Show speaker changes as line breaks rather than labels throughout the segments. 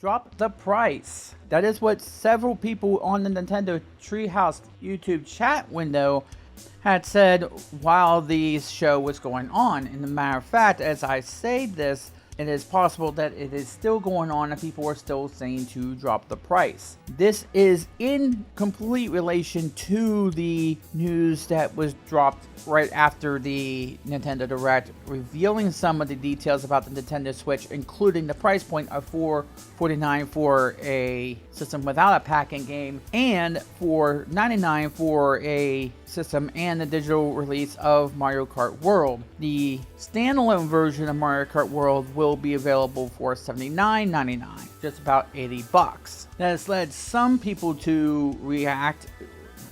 drop the price. That is what several people on the Nintendo Treehouse YouTube chat window had said while the show was going on. And as a matter of fact, as I say this, it is possible that it is still going on and people are still saying to drop the price. This is in complete relation to the news that was dropped right after the Nintendo Direct, revealing some of the details about the Nintendo Switch, including the price point of $449 for a system without a pack-in game and $499 for a system and the digital release of Mario Kart World. The standalone version of Mario Kart World will be available for $79.99, just about $80. That has led some people to react,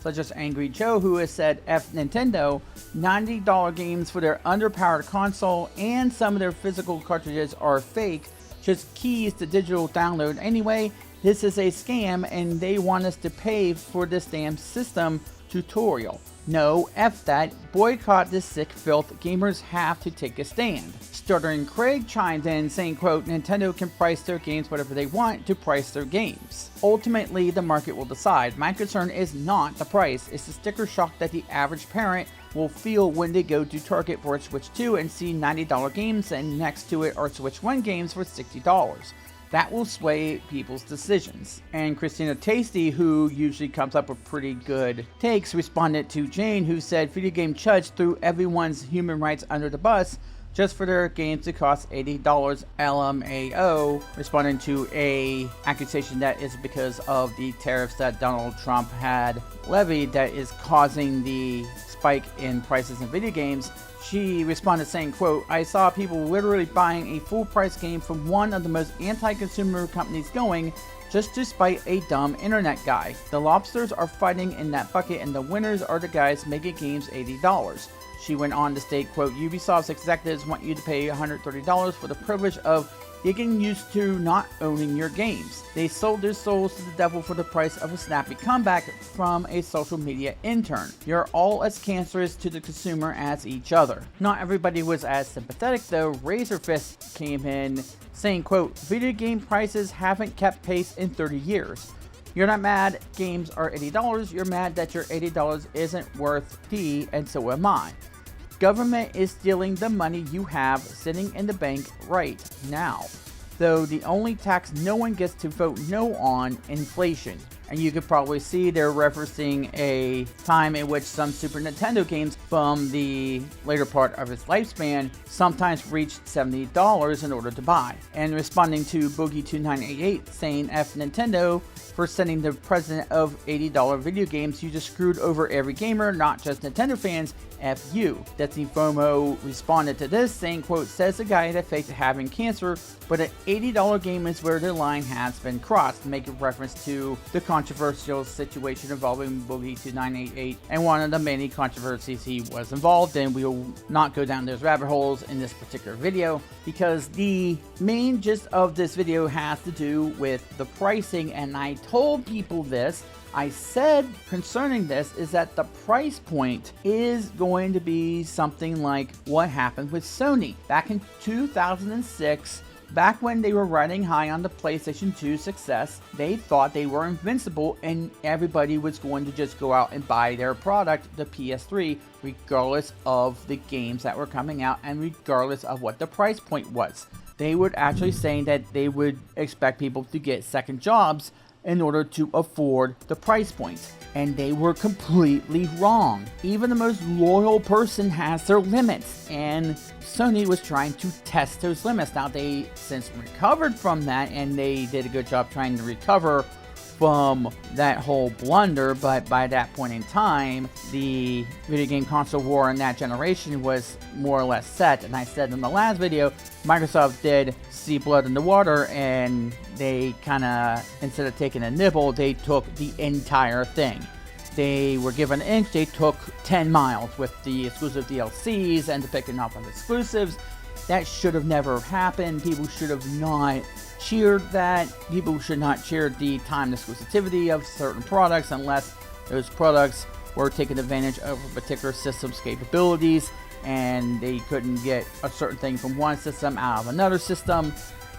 such as Angry Joe, who has said, F Nintendo, $90 games for their underpowered console and some of their physical cartridges are fake, just keys to digital download anyway. This is a scam and they want us to pay for this damn system tutorial. No, F that, boycott this sick filth, gamers have to take a stand. Stuttering Craig chimed in saying, quote, Nintendo can price their games whatever they want to price their games. Ultimately, the market will decide. My concern is not the price, it's the sticker shock that the average parent will feel when they go to Target for a Switch 2 and see $90 games and next to it are Switch 1 games for $60. That will sway people's decisions. And Christina Tasty, who usually comes up with pretty good takes, responded to Jane, who said video game chuds threw everyone's human rights under the bus just for their games to cost $80 LMAO, responding to a accusation that is because of the tariffs that Donald Trump had levied that is causing the spike in prices in video games. She responded saying, quote, I saw people literally buying a full price game from one of the most anti-consumer companies going just to spite a dumb internet guy. The lobsters are fighting in that bucket and the winners are the guys making games $80. She went on to state, quote, Ubisoft's executives want you to pay $130 for the privilege of getting used to not owning your games. They sold their souls to the devil for the price of a snappy comeback from a social media intern. You're all as cancerous to the consumer as each other. Not everybody was as sympathetic though. Razorfist came in saying, quote, video game prices haven't kept pace in 30 years. You're not mad games are $80, you're mad that your $80 isn't worth P, and so am I. Government is stealing the money you have sitting in the bank right now. Though the only tax no one gets to vote no on, inflation. And you could probably see they're referencing a time in which some Super Nintendo games from the later part of its lifespan sometimes reached $70 in order to buy. And responding to Boogie2988 saying F Nintendo for sending the president of $80 video games, you just screwed over every gamer, not just Nintendo fans, F you. Detsy FOMO responded to this saying, quote, says the guy that faked having cancer, but an $80 game is where the line has been crossed, making reference to the controversial situation involving Boogie2988 and one of the many controversies he was involved in. We will not go down those rabbit holes in this particular video because the main gist of this video has to do with the pricing, and I told people this. I said concerning this is that the price point is going to be something like what happened with Sony back in 2006. Back when they were riding high on the PlayStation 2 success, they thought they were invincible and everybody was going to just go out and buy their product, the PS3, regardless of the games that were coming out and regardless of what the price point was. They were actually saying that they would expect people to get second jobs in order to afford the price points. And they were completely wrong. Even the most loyal person has their limits, and Sony was trying to test those limits. Now they since recovered from that, and they did a good job trying to recover from that whole blunder, but by that point in time, the video game console war in that generation was more or less set. And I said in the last video, Microsoft did see blood in the water, and they kind of, instead of taking a nibble, they took the entire thing. They were given an inch, they took 10 miles with the exclusive DLCs and the picking up of exclusives. That should have never happened. People should have not cheered that. People should not cheer the timed exclusivity of certain products unless those products were taking advantage of a particular system's capabilities and they couldn't get a certain thing from one system out of another system.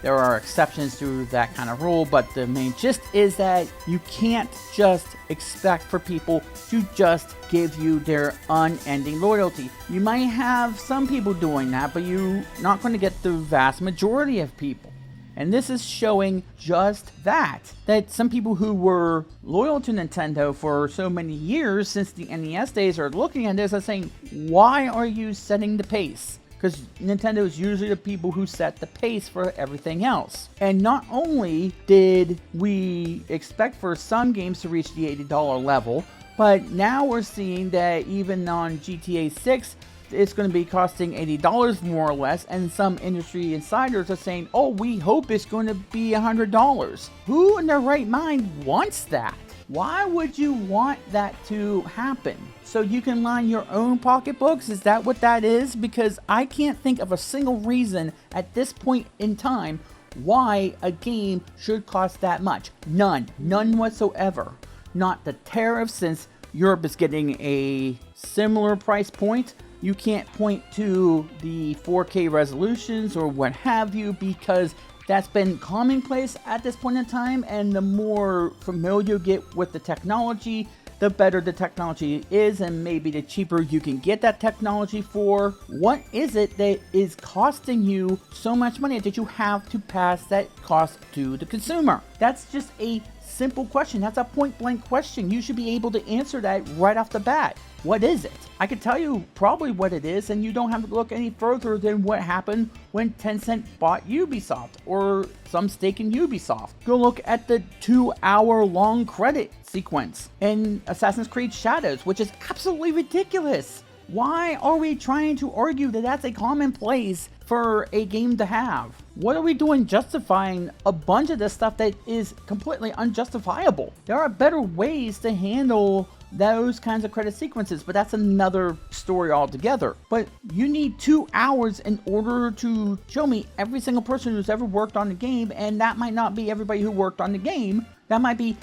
There are exceptions to that kind of rule, but the main gist is that you can't just expect for people to just give you their unending loyalty. You might have some people doing that, but you're not going to get the vast majority of people. And this is showing just that some people who were loyal to Nintendo for so many years since the NES days are looking at this and saying, why are you setting the pace? Because Nintendo is usually the people who set the pace for everything else. And not only did we expect for some games to reach the $80 level, but now we're seeing that even on GTA 6, it's going to be costing $80 more or less, and some industry insiders are saying, oh, we hope it's going to be $100. Who in their right mind wants that? Why would you want that to happen? So you can line your own pocketbooks? Is that what that is? Because I can't think of a single reason at this point in time why a game should cost that much. None whatsoever. Not the tariffs, since Europe is getting a similar price point. You can't point to the 4K resolutions or what have you, because that's been commonplace at this point in time, and the more familiar you get with the technology, the better the technology is, and maybe the cheaper you can get that technology for. What is it that is costing you so much money that you have to pass that cost to the consumer? That's just a simple question. That's a point blank question. You should be able to answer that right off the bat. What is it? I could tell you probably what it is, and you don't have to look any further than what happened when Tencent bought Ubisoft or some stake in Ubisoft. Go look at the 2-hour-long credit sequence in Assassin's Creed Shadows, which is absolutely ridiculous. Why are we trying to argue that that's a commonplace for a game to have? What are we doing justifying a bunch of this stuff that is completely unjustifiable? There are better ways to handle those kinds of credit sequences, but that's another story altogether. But you need 2 hours in order to show me every single person who's ever worked on the game, and that might not be everybody who worked on the game. That might be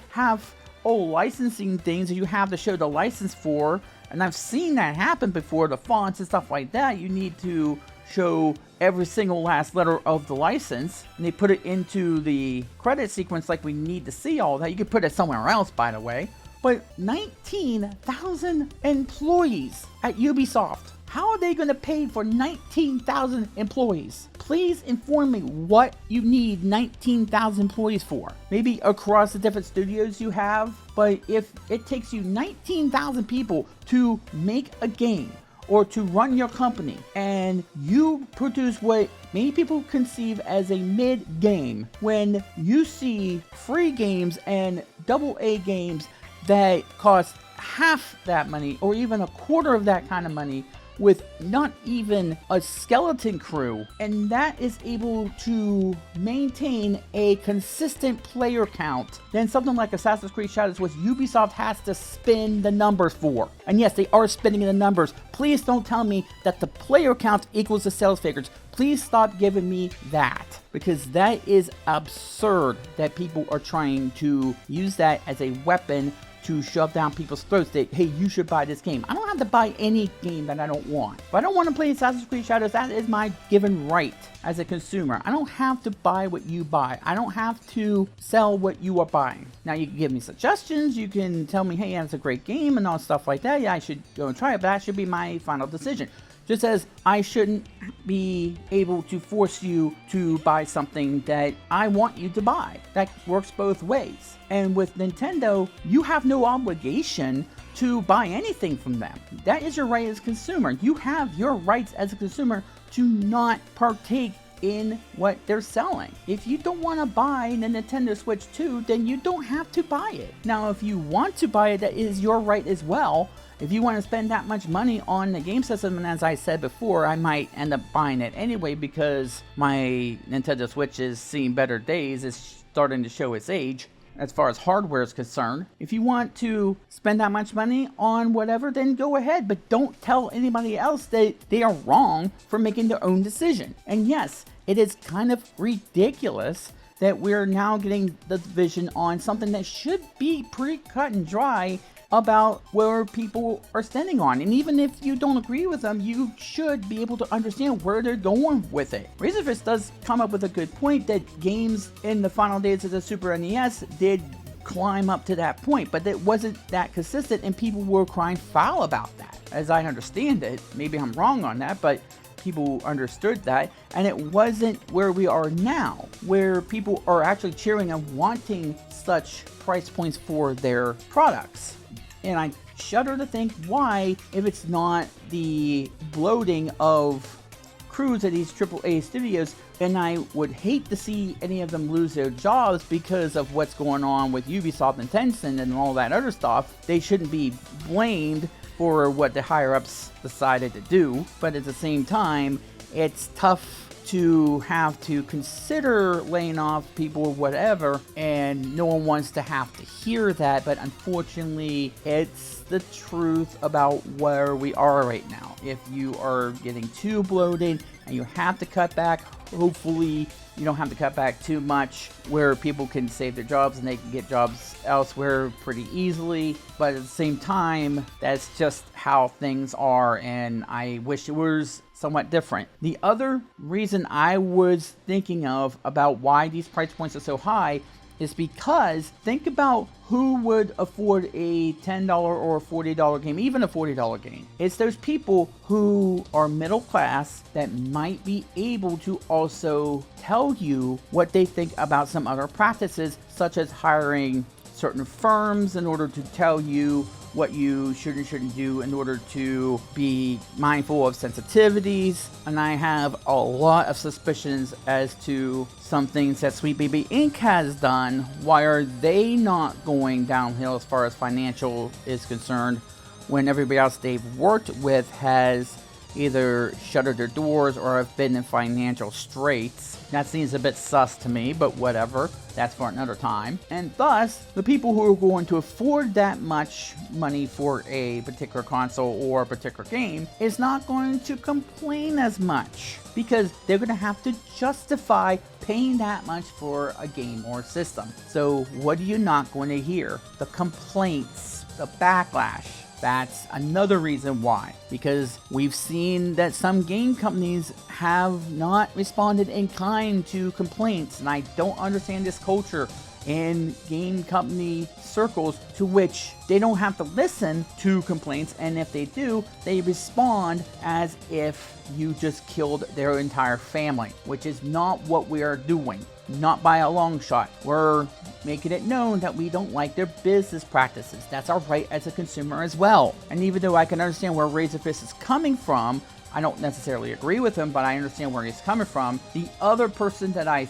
licensing things that you have to show the license for, and I've seen that happen before, the fonts and stuff like that. You need to show every single last letter of the license, and they put it into the credit sequence like we need to see all that. You could put it somewhere else, by the way. But 19,000 employees at Ubisoft. How are they going to pay for 19,000 employees? Please inform me what you need 19,000 employees for. Maybe across the different studios you have, but if it takes you 19,000 people to make a game or to run your company, and you produce what many people conceive as a mid-game, when you see free games and AA games that cost half that money or even a quarter of that kind of money with not even a skeleton crew, and that is able to maintain a consistent player count, then something like Assassin's Creed Shadows, which Ubisoft has to spin the numbers for. And yes, they are spinning the numbers. Please don't tell me that the player count equals the sales figures. Please stop giving me that, because that is absurd that people are trying to use that as a weapon to shove down people's throats that, hey, you should buy this game. I don't have to buy any game that I don't want. If I don't want to play Assassin's Creed Shadows, that is my given right as a consumer. I don't have to buy what you buy. I don't have to sell what you are buying. Now, you can give me suggestions. You can tell me, hey, that's a great game and all stuff like that. Yeah, I should go and try it, but that should be my final decision. Just as I shouldn't be able to force you to buy something that I want you to buy. That works both ways. And with Nintendo, you have no obligation to buy anything from them. That is your right as a consumer. You have your rights as a consumer to not partake in what they're selling. If you don't want to buy the Nintendo Switch 2, then you don't have to buy it. Now, if you want to buy it, that is your right as well. If you want to spend that much money on the game system, and as I said before, I might end up buying it anyway because my Nintendo Switch is seeing better days. It's starting to show its age as far as hardware is concerned. If you want to spend that much money on whatever, then go ahead, but don't tell anybody else that they are wrong for making their own decision. And yes, it is kind of ridiculous that we're now getting the division on something that should be pretty cut and dry about where people are standing on. And even if you don't agree with them, you should be able to understand where they're going with it. Razorfist does come up with a good point that games in the final days of the Super NES did climb up to that point, but it wasn't that consistent, and people were crying foul about that. As I understand it, maybe I'm wrong on that, but people understood that, and it wasn't where we are now, where people are actually cheering and wanting such price points for their products. And I shudder to think why, if it's not the bloating of crews at these AAA studios, and I would hate to see any of them lose their jobs because of what's going on with Ubisoft and Tencent and all that other stuff. They shouldn't be blamed for what the higher-ups decided to do, but at the same time, it's tough to have to consider laying off people or whatever, and no one wants to have to hear that, but unfortunately, it's the truth about where we are right now. If you are getting too bloated and you have to cut back, hopefully you don't have to cut back too much where people can save their jobs and they can get jobs elsewhere pretty easily. But at the same time, that's just how things are, and I wish it was somewhat different. The other reason I was thinking of about why these price points are so high is because think about who would afford a $10 or a $40 game, even a $40 game. It's those people who are middle class that might be able to also tell you what they think about some other practices, such as hiring certain firms in order to tell you what you should and shouldn't do in order to be mindful of sensitivities. And I have a lot of suspicions as to some things that Sweet Baby Inc. has done. Why are they not going downhill as far as financial is concerned when everybody else they've worked with has either shuttered their doors or have been in financial straits? That seems a bit sus to me, but whatever. That's for another time. And thus, the people who are going to afford that much money for a particular console or a particular game is not going to complain as much, because they're going to have to justify paying that much for a game or system. So what are you not going to hear? The complaints, the backlash. That's another reason why, because we've seen that some game companies have not responded in kind to complaints, and I don't understand this culture in game company circles to which they don't have to listen to complaints, and if they do, they respond as if you just killed their entire family, which is not what we are doing. Not by a long shot. We're making it known that we don't like their business practices. That's our right as a consumer as well. And even though I can understand where Razorfist is coming from, I don't necessarily agree with him, but I understand where he's coming from. The other person that I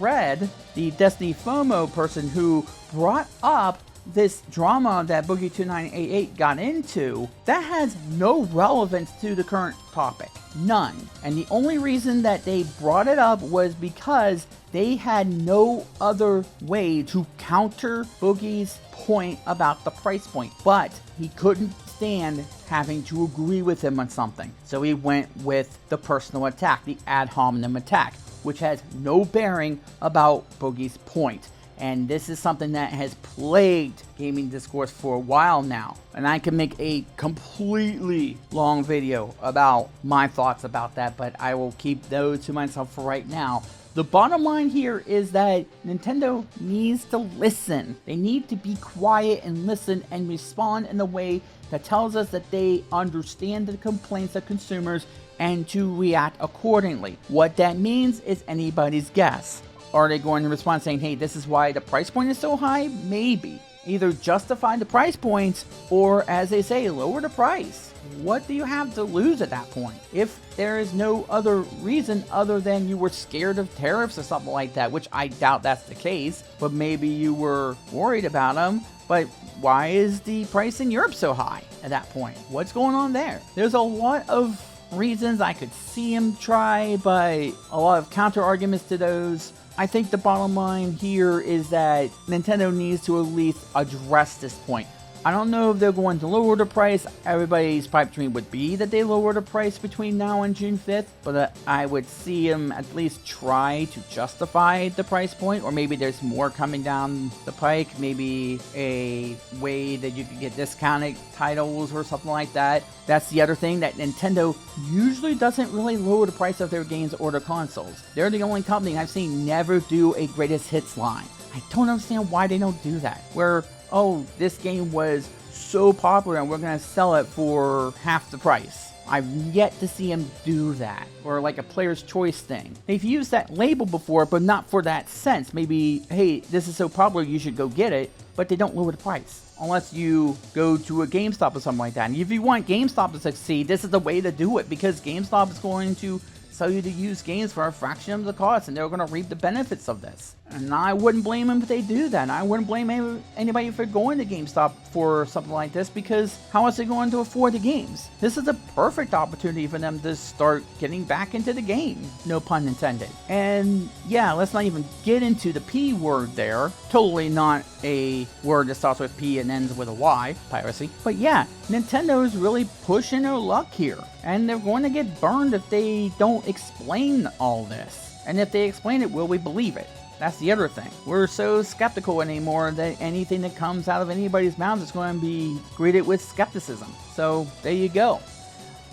read, the Destiny FOMO person who brought up this drama that Boogie 2988 got into, that has no relevance to the current topic. None. And the only reason that they brought it up was because they had no other way to counter Boogie's point about the price point. But he couldn't stand having to agree with him on something. So he went with the personal attack, the ad hominem attack, which has no bearing about Boogie's point. And this is something that has plagued gaming discourse for a while now. And I can make a completely long video about my thoughts about that, but I will keep those to myself for right now. The bottom line here is that Nintendo needs to listen. They need to be quiet and listen and respond in a way that tells us that they understand the complaints of consumers and to react accordingly. What that means is anybody's guess. Are they going to respond saying, hey, this is why the price point is so high? Maybe. Either justify the price points or, as they say, lower the price. What do you have to lose at that point? If there is no other reason other than you were scared of tariffs or something like that, which I doubt that's the case, but maybe you were worried about them. But why is the price in Europe so high at that point? What's going on there? There's a lot of reasons I could see him try, but a lot of counter arguments to those. I think the bottom line here is that Nintendo needs to at least address this point. I don't know if they're going to lower the price. Everybody's pipe dream would be that they lower the price between now and June 5th, but I would see them at least try to justify the price point, or maybe there's more coming down the pike, maybe a way that you could get discounted titles or something like that. That's the other thing, that Nintendo usually doesn't really lower the price of their games or their consoles. They're the only company I've seen never do a greatest hits line. I don't understand why they don't do that, where, oh, this game was so popular and we're going to sell it for half the price. I've yet to see them do that, or like a player's choice thing. They've used that label before, but not for that sense. Maybe, hey, this is so popular, you should go get it, but they don't lower the price. Unless you go to a GameStop or something like that. And if you want GameStop to succeed, this is the way to do it, because GameStop is going to sell you to use games for a fraction of the cost, and they're going to reap the benefits of this. And I wouldn't blame them if they do that. And I wouldn't blame anybody for going to GameStop for something like this, because how else are they going to afford the games? This is a perfect opportunity for them to start getting back into the game. No pun intended. And yeah, let's not even get into the P word there. Totally not a word that starts with P and ends with a Y, piracy. But yeah, Nintendo is really pushing their luck here. And they're going to get burned if they don't explain all this. And if they explain it, will we believe it? That's the other thing. We're so skeptical anymore that anything that comes out of anybody's mouth is going to be greeted with skepticism. So there you go.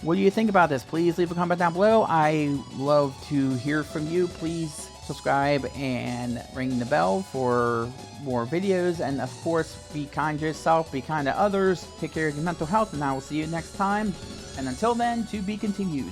What do you think about this? Please leave a comment down below. I love to hear from you. Please subscribe and ring the bell for more videos. And of course, be kind to yourself, be kind to others, take care of your mental health, and I will see you next time. And until then, to be continued.